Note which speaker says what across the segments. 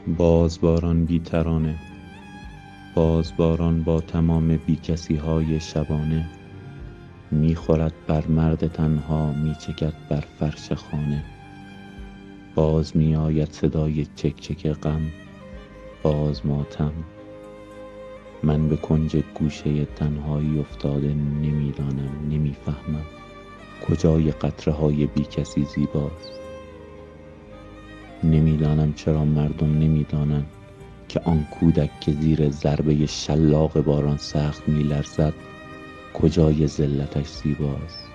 Speaker 1: بازباران بی ترانه، بازباران با تمام بیکسی های شبانه، میخورد بر مرد تنها، میچکد بر فرش خانه. باز میآید صدای چک چک غم، باز ماتم. من به کنج گوشه تنهایی افتاده، نمیدانم، نمیفهمم کجای قطره های بیکسی زیباست. نمیدانم چرا مردم نمیدانند که آن کودک که زیر ضربه شلاق باران سخت میلرزد کجای ذلتش زیباست.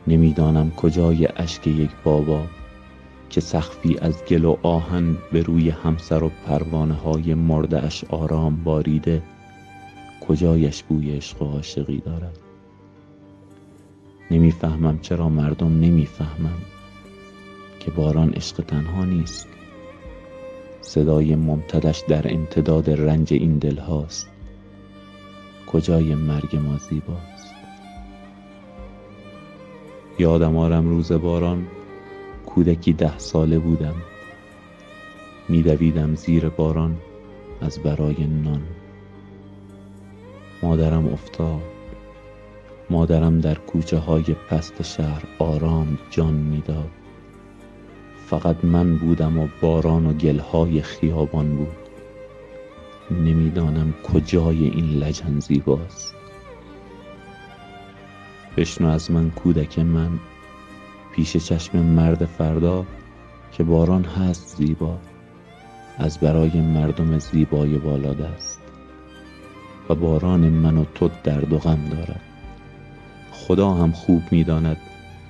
Speaker 1: نمیدانم کجای اشک یک بابا که سقفی از گل و آهن به روی همسر و پروانه های مرده اش آرام باریده کجایش بوی عشق و عاشقی دارد. نمیفهمم چرا مردم نمیفهمند که باران عشق تنها نیست. صدای ممتدش در امتداد رنج این دل هاست. کجای مرگ ما زیباست. یادم آرم روز باران کودکی 10 ساله بودم. میدویدم زیر باران از برای نان. مادرم افتاد. مادرم در کوچه های پست شهر آرام جان میداد. فقط من بودم و باران و گلهای خیابان بود. نمیدانم کجای این لجن زیباست. بشنو از من کودک من پیش چشم مرد فردا که باران هست زیبا از برای مردم زیبای بالادست. و باران من و تو درد و غم دارد. خدا هم خوب میداند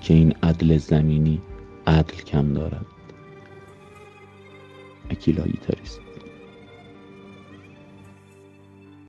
Speaker 1: که این عدل زمینی عدل کم دارد. اکیلا ایتاریست.